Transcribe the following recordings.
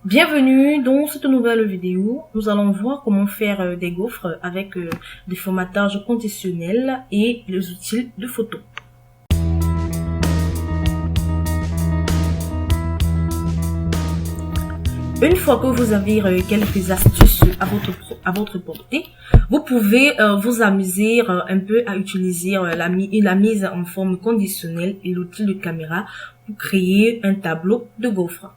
Bienvenue dans cette nouvelle vidéo. Nous allons voir comment faire des gaufres avec des formatages conditionnels et les outils de photo. Une fois que vous avez quelques astuces à votre portée, vous pouvez vous amuser un peu à utiliser la mise en forme conditionnelle et l'outil de caméra pour créer un tableau de gaufres.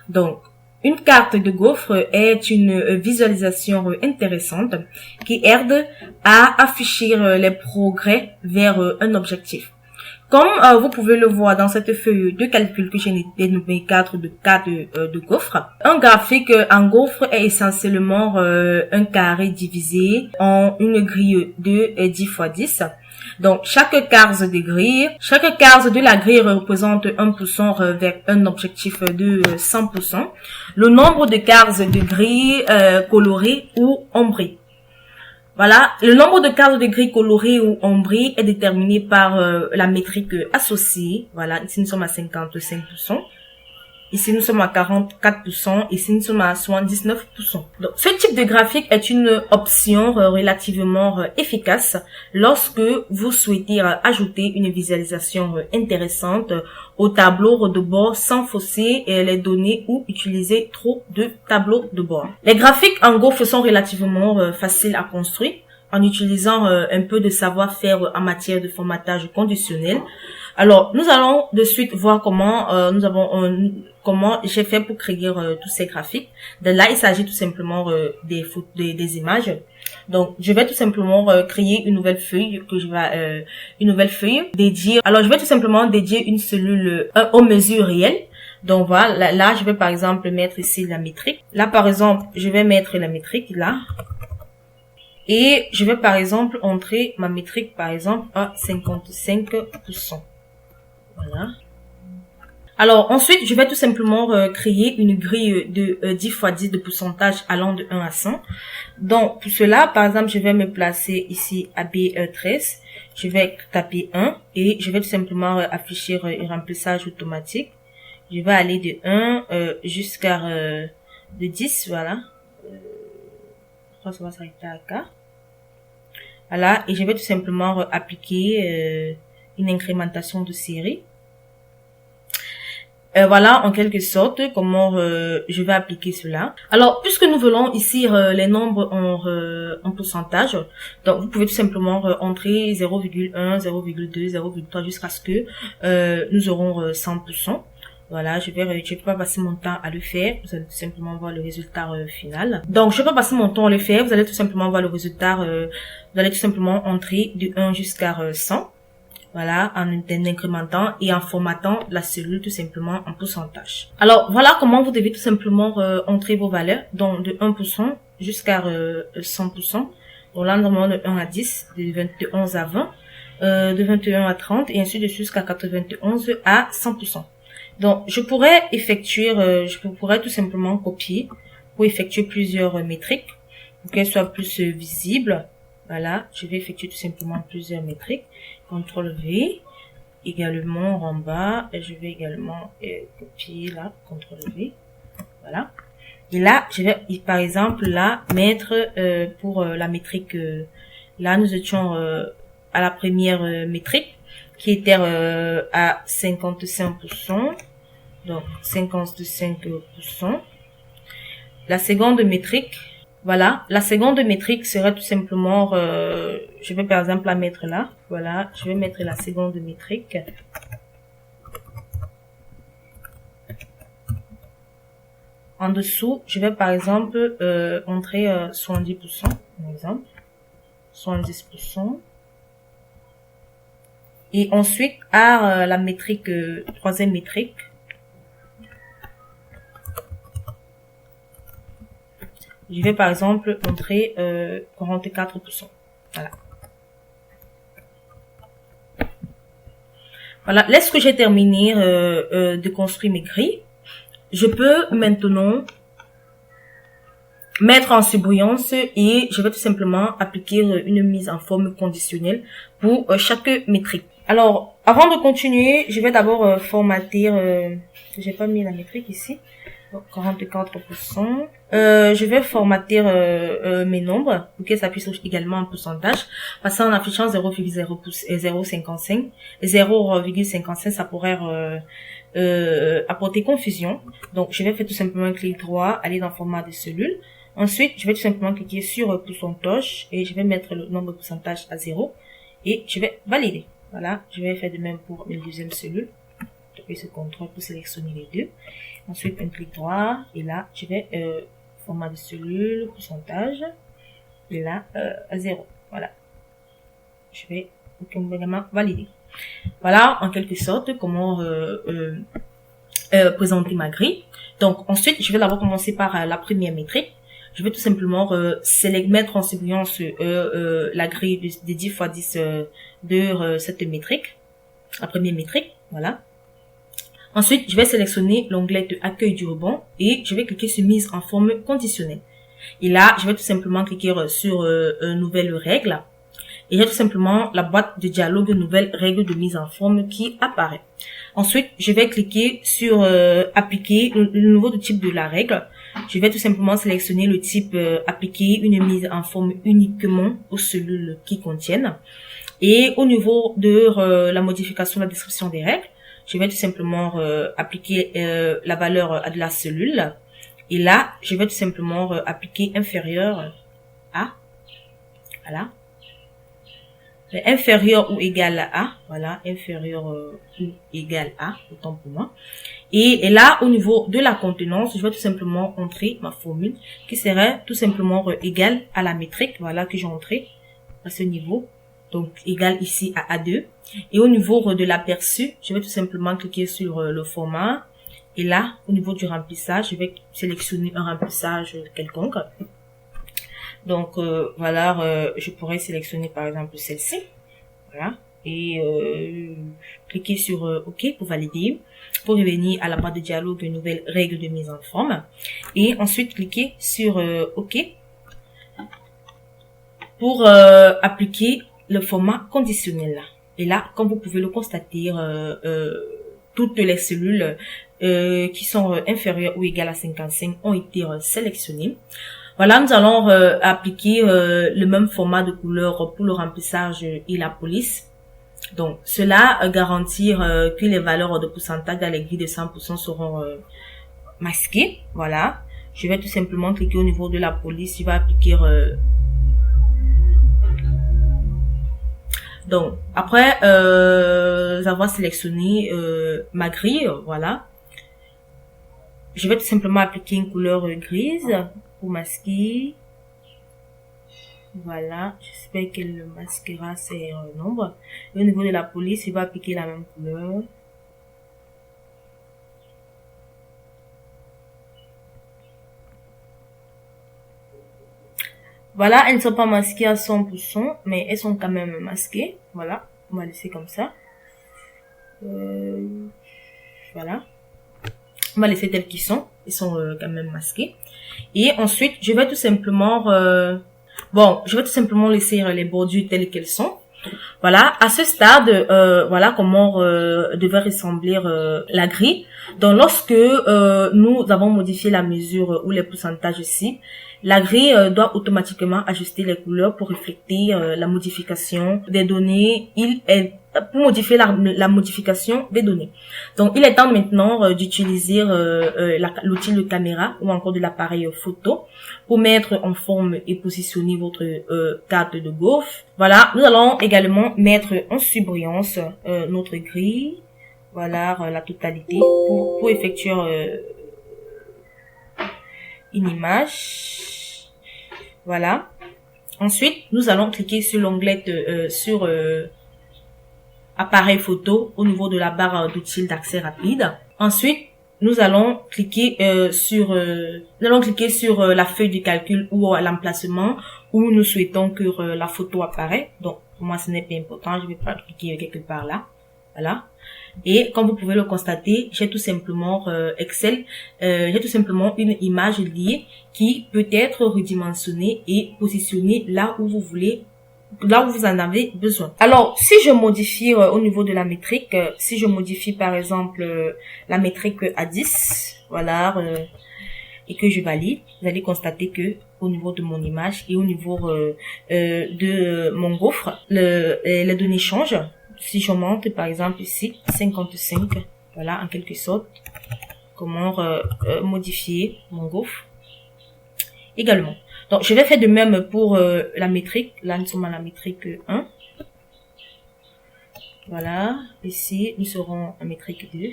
Donc, une carte de gaufre est une visualisation intéressante qui aide à afficher les progrès vers un objectif. Comme vous pouvez le voir dans cette feuille de calcul que j'ai dénommée 4 de gaufre, un graphique en gaufre est essentiellement un carré divisé en une grille de 10 x 10. Donc, chaque case de la grille représente un poussant vers un objectif de 100%. Le nombre de cases de grille colorées ou ombrées. Voilà, le nombre de cases de grille colorées ou ombrées est déterminé par la métrique associée. Voilà, ici nous sommes à 55%. Ici, nous sommes à 44%. Ici, nous sommes à 79%. Donc, ce type de graphique est une option relativement efficace lorsque vous souhaitez ajouter une visualisation intéressante au tableau de bord sans fausser les données ou utiliser trop de tableaux de bord. Les graphiques en gaufre sont relativement faciles à construire en utilisant un peu de savoir-faire en matière de formatage conditionnel. Alors, nous allons de suite voir comment comment j'ai fait pour créer tous ces graphiques. De là, il s'agit tout simplement des images. Donc, je vais tout simplement créer une nouvelle feuille dédiée. Alors, je vais tout simplement dédier une cellule aux mesures réelles. Donc voilà, là, je vais par exemple mettre ici la métrique. Là, par exemple, je vais mettre la métrique là. Et je vais par exemple entrer ma métrique par exemple à 55%. Voilà. Alors ensuite, je vais tout simplement créer une grille de 10 x 10 de pourcentage allant de 1 à 100. Donc pour cela, par exemple, je vais me placer ici à B13. Je vais taper 1 et je vais tout simplement afficher un remplissage automatique. Je vais aller de 1 jusqu'à de 10, voilà. Je crois que ça va s'arrêter à 4. Voilà, et je vais tout simplement appliquer une incrémentation de série. Voilà, en quelque sorte, comment je vais appliquer cela. Alors, puisque nous voulons ici les nombres en pourcentage, donc vous pouvez tout simplement entrer 0,1, 0,2, 0,3 jusqu'à ce que nous aurons 100%. Voilà, je vais pas passer mon temps à le faire. Vous allez tout simplement voir le résultat final. Donc, je vais pas passer mon temps à le faire. Vous allez tout simplement voir le résultat. Vous allez tout simplement entrer de 1 jusqu'à 100. Voilà, en incrémentant et en formatant la cellule tout simplement en pourcentage. Alors, voilà comment vous devez tout simplement entrer vos valeurs. Donc, de 1% jusqu'à 100%. Donc là, normalement de 1 à 10, de 21 à 20, de 21 à 30 et ainsi de suite jusqu'à 91 à 100%. Donc, je pourrais tout simplement copier pour effectuer plusieurs métriques pour qu'elles soient plus visibles. Voilà, je vais effectuer tout simplement plusieurs métriques. CTRL V, également en bas, et je vais également copier là, CTRL V. Voilà. Et là, je vais par exemple là mettre pour la métrique, là nous étions à la première métrique qui était à 55%. Donc 55%. La seconde métrique, voilà, la seconde métrique serait tout simplement, je vais par exemple la mettre là, voilà, je vais mettre la seconde métrique. En dessous, je vais par exemple entrer 70%, par exemple, 70%. Et ensuite, à la métrique, troisième métrique, je vais par exemple entrer 44%. Voilà. Voilà. Lorsque j'ai terminé de construire mes grilles, je peux maintenant mettre en surbrillance et je vais tout simplement appliquer une mise en forme conditionnelle pour chaque métrique. Alors, avant de continuer, je vais d'abord formater, j'ai pas mis la métrique ici. 44%. Je vais formater mes nombres pour que ça puisse également un pourcentage. Parce qu'en affichant 0,055, 0,55, ça pourrait apporter confusion. Donc, je vais faire tout simplement un clic droit, aller dans le format de cellule. Ensuite, je vais tout simplement cliquer sur pourcentage et je vais mettre le nombre de pourcentage à 0 et je vais valider. Voilà, je vais faire de même pour la deuxième cellule. Je vais ce contrôle pour sélectionner les deux. Ensuite, un clic droit et là, je vais format de cellule, pourcentage et là à 0. Voilà, je vais également valider. Voilà, en quelque sorte, comment présenter ma grille. Donc, ensuite, je vais d'abord commencer par la première métrique. Je vais tout simplement mettre en surbrillance la grille de 10 x 10 de cette métrique, la première métrique, voilà. Ensuite, je vais sélectionner l'onglet de accueil du rebond et je vais cliquer sur mise en forme conditionnelle. Et là, je vais tout simplement cliquer sur nouvelle règle. Et j'ai tout simplement la boîte de dialogue nouvelle règle de mise en forme qui apparaît. Ensuite, je vais cliquer sur appliquer le nouveau type de la règle. Je vais tout simplement sélectionner le type appliquer une mise en forme uniquement aux cellules qui contiennent. Et au niveau de la modification de la description des règles, je vais tout simplement appliquer la valeur de la cellule. Et là, je vais tout simplement appliquer inférieur à, voilà, inférieur ou égal à A, voilà, inférieur ou égal à, autant pour moi. Et là, au niveau de la contenance, je vais tout simplement entrer ma formule qui serait tout simplement égale à la métrique, voilà, que j'ai entré à ce niveau. Donc, égal ici à A2. Et au niveau de l'aperçu, je vais tout simplement cliquer sur le format. Et là, au niveau du remplissage, je vais sélectionner un remplissage quelconque. Donc, voilà, je pourrais sélectionner par exemple celle-ci. Voilà. Et cliquer sur OK pour valider. Pour revenir à la barre de dialogue de nouvelles règles de mise en forme. Et ensuite, cliquer sur OK pour appliquer le format conditionnel. Et là, comme vous pouvez le constater, toutes les cellules qui sont inférieures ou égales à 55 ont été sélectionnées. Voilà, nous allons appliquer le même format de couleur pour le remplissage et la police. Donc, cela garantir que les valeurs de pourcentage dans les grilles de 100% seront masquées. Voilà. Je vais tout simplement cliquer au niveau de la police. Je vais appliquer... Donc, après avoir sélectionné ma grille, voilà. Je vais tout simplement appliquer une couleur grise pour masquer. Voilà, j'espère qu'elle masquera ces nombres. Et au niveau de la police, il va appliquer la même couleur. Voilà, elles ne sont pas masquées à 100%, mais elles sont quand même masquées. Voilà, on va laisser comme ça. Voilà. On va laisser telles qu'ils sont. Ils sont quand même masqués. Et ensuite, je vais tout simplement... je vais tout simplement laisser les bordures telles qu'elles sont. Voilà, à ce stade, voilà comment devait ressembler la grille. Donc, lorsque nous avons modifié la mesure ou les pourcentages ici, la grille doit automatiquement ajuster les couleurs pour refléter la modification des données. Pour modifier la modification des données. Donc, il est temps maintenant d'utiliser l'outil de caméra ou encore de l'appareil photo pour mettre en forme et positionner votre carte de golf. Voilà, nous allons également mettre en surbrillance notre grille. Voilà, la totalité pour effectuer une image. Voilà. Ensuite, nous allons cliquer sur l'onglet sur appareil photo au niveau de la barre d'outils d'accès rapide. Ensuite, nous allons cliquer sur la feuille de calcul ou l'emplacement où nous souhaitons que la photo apparaît. Donc, pour moi, ce n'est pas important. Je vais pas cliquer quelque part là. Voilà. Et comme vous pouvez le constater, j'ai tout simplement j'ai tout simplement une image liée qui peut être redimensionnée et positionnée là où vous voulez, là où vous en avez besoin. Alors, si je modifie au niveau de la métrique, si je modifie par exemple la métrique à 10, voilà, et que je valide, vous allez constater que au niveau de mon image et au niveau de mon gaufre, les données changent. Si je monte par exemple ici 55, voilà en quelque sorte comment modifier mon gaufre également. Donc je vais faire de même pour la métrique. Là nous sommes à la métrique 1. Voilà, ici nous serons à métrique 2.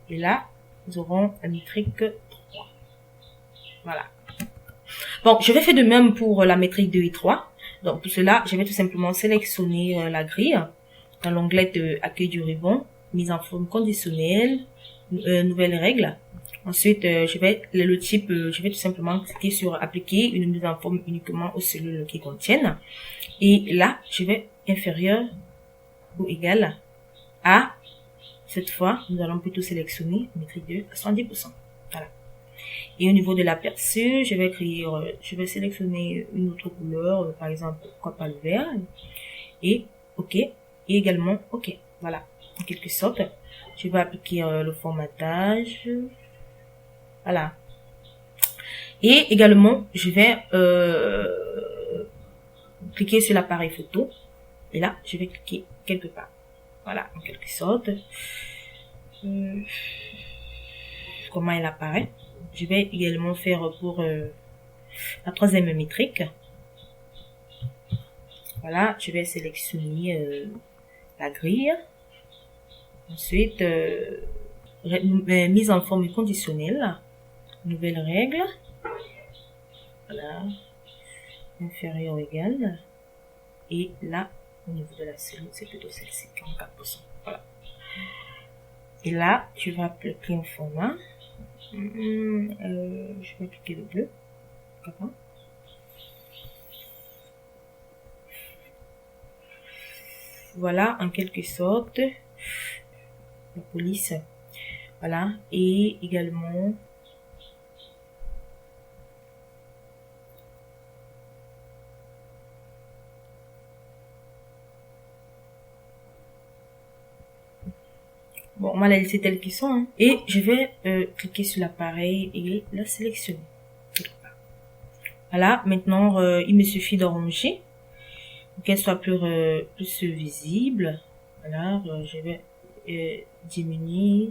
Et là, nous aurons la métrique 3. Voilà. Bon, je vais faire de même pour la métrique 2 et 3. Donc, pour cela, je vais tout simplement sélectionner la grille dans l'onglet de accueil du ruban, mise en forme conditionnelle, nouvelles règles. Ensuite, le type, je vais tout simplement cliquer sur appliquer une mise en forme uniquement aux cellules qui contiennent. Et là, je vais inférieur ou égal à, cette fois, nous allons plutôt sélectionner métrique 2 à 70%. Voilà. Et au niveau de l'aperçu, je vais sélectionner une autre couleur, par exemple, pourquoi pas le vert. Et OK. Et également OK. Voilà. En quelque sorte, je vais appliquer le formatage. Voilà. Et également, je vais cliquer sur l'appareil photo. Et là, je vais cliquer quelque part. Voilà, en quelque sorte. Comment elle apparaît. Je vais également faire pour la troisième métrique. Voilà, je vais sélectionner la grille. Ensuite, mise en forme conditionnelle. Nouvelle règle. Voilà. Inférieur ou égal. Et là, au niveau de la cellule, c'est plutôt celle-ci, 44%. Voilà. Et là, je vais appliquer un format. Je vais appliquer le bleu. Voilà, en quelque sorte, la police. Voilà, et également bon, on va les laisser telles qu'ils sont. Hein. Et je vais cliquer sur l'appareil et la sélectionner. Voilà, maintenant, il me suffit d'arranger pour qu'elle soit plus visible. Voilà, je vais diminuer.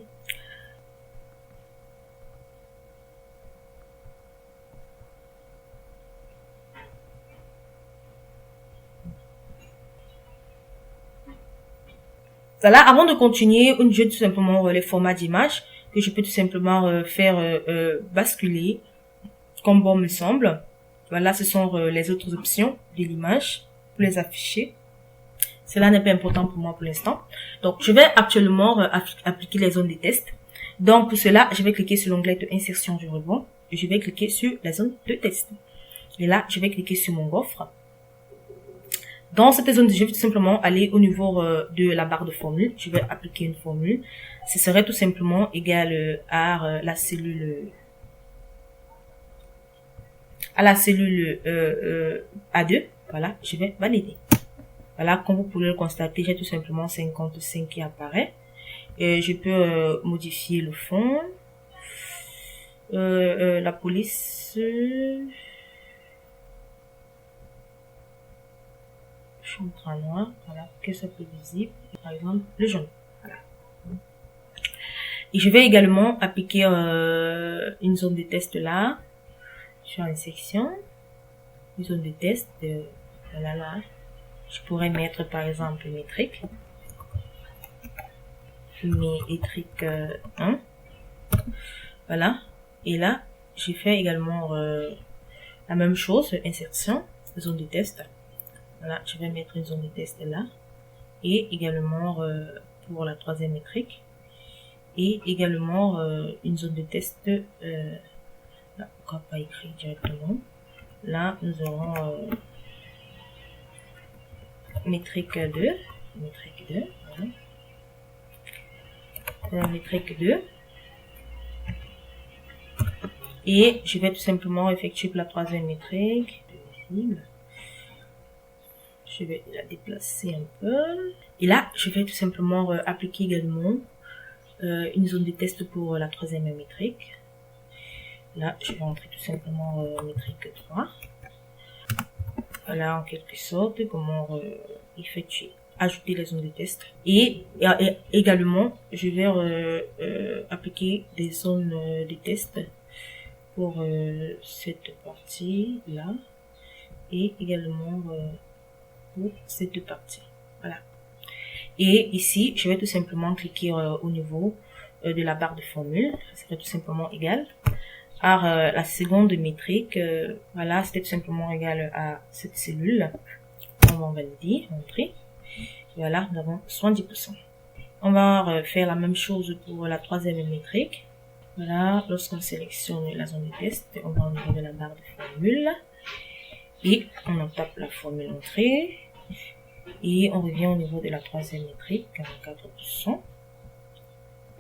Voilà, avant de continuer, je vais tout simplement les formats d'image que je peux tout simplement faire basculer comme bon me semble. Voilà, ce sont les autres options de l'image pour les afficher. Cela n'est pas important pour moi pour l'instant. Donc, je vais actuellement appliquer les zones de test. Donc, pour cela, je vais cliquer sur l'onglet de insertion du ruban et je vais cliquer sur la zone de test. Et là, je vais cliquer sur mon gaufre. Dans cette zone, je vais tout simplement aller au niveau de la barre de formule. Je vais appliquer une formule. Ce serait tout simplement égal à la cellule A2. Voilà, je vais valider. Voilà, comme vous pouvez le constater, j'ai tout simplement 55 qui apparaît. Je peux modifier le fond. La police... Je montre en noir, voilà, que ça peut visible. Par exemple, le jaune. Voilà. Et je vais également appliquer une zone de test là, sur une section. Une zone de test, voilà là. Je pourrais mettre par exemple métrique. Métrique 1. Voilà. Et là, j'ai fait également la même chose, insertion, zone de test. Voilà, je vais mettre une zone de test là. Et également pour la troisième métrique. Et également une zone de test. Là, pourquoi pas écrit directement. Là, nous aurons métrique 2. Métrique 2. Voilà. Métrique 2. Et je vais tout simplement effectuer pour la troisième métrique. Visible. Je vais la déplacer un peu. Et là, je vais tout simplement appliquer également une zone de test pour la troisième métrique. Là, je vais entrer tout simplement métrique 3. Voilà, en quelque sorte, comment effectuer, ajouter les zones de test. Et également, je vais appliquer des zones de test pour cette partie-là. Et également pour ces deux parties. Voilà. Et ici, je vais tout simplement cliquer au niveau de la barre de formule. Ça serait tout simplement égal à la seconde métrique. Voilà, c'était tout simplement égal à cette cellule. On va valider, entrer. Voilà, nous avons 70%. On va faire la même chose pour la troisième métrique. Voilà, lorsqu'on sélectionne la zone de test, on va au niveau de la barre de formule. Et on en tape la formule entrée. Et on revient au niveau de la troisième métrique, 44%.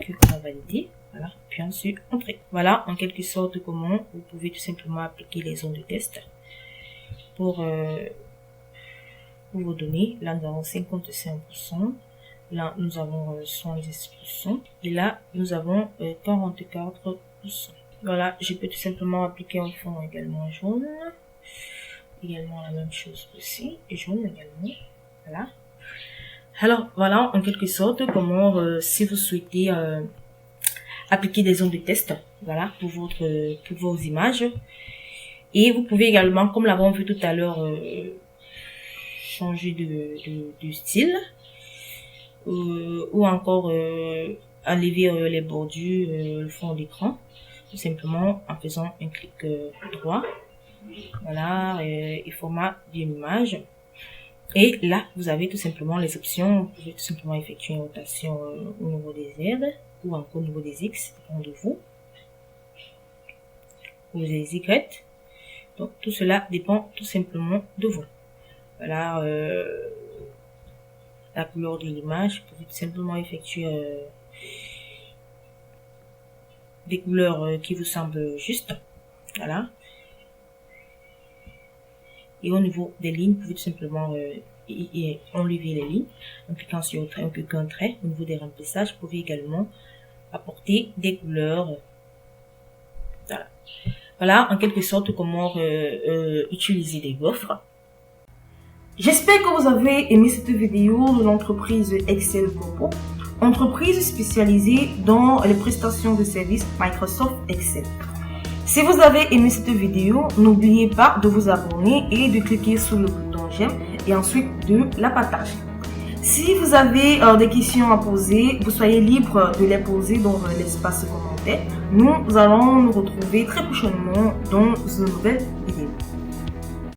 Que on va valider. Voilà. Puis ensuite, entrée. Voilà, en quelque sorte, comment vous pouvez tout simplement appliquer les zones de test pour vos données. Là, nous avons 55%. Là, nous avons 70%. Et là, nous avons 44%. Voilà, je peux tout simplement appliquer un fond également jaune. Également la même chose aussi, et jaune également. Voilà. Alors voilà, en quelque sorte, comment si vous souhaitez appliquer des zones de test, voilà, pour vos images. Et vous pouvez également, comme l'avons vu tout à l'heure, changer de style, ou encore enlever les bordures, le fond d'écran, tout simplement en faisant un clic droit. Voilà, et format d'une image. Et là, vous avez tout simplement les options. Vous pouvez tout simplement effectuer une rotation au niveau des Z ou encore au niveau des X, de vous, ou des Y. Donc, tout cela dépend tout simplement de vous. Voilà, la couleur de l'image. Vous pouvez tout simplement effectuer des couleurs qui vous semblent justes. Voilà. Et au niveau des lignes, vous pouvez tout simplement enlever les lignes en cliquant sur un trait. Au niveau des remplissages, vous pouvez également apporter des couleurs. Voilà. Voilà, en quelque sorte, comment utiliser des gaufres. J'espère que vous avez aimé cette vidéo de l'entreprise Excel Corpo, entreprise spécialisée dans les prestations de services Microsoft Excel. Si vous avez aimé cette vidéo, n'oubliez pas de vous abonner et de cliquer sur le bouton j'aime et ensuite de la partager. Si vous avez des questions à poser, vous soyez libre de les poser dans l'espace commentaire. Nous allons nous retrouver très prochainement dans une nouvelle vidéo.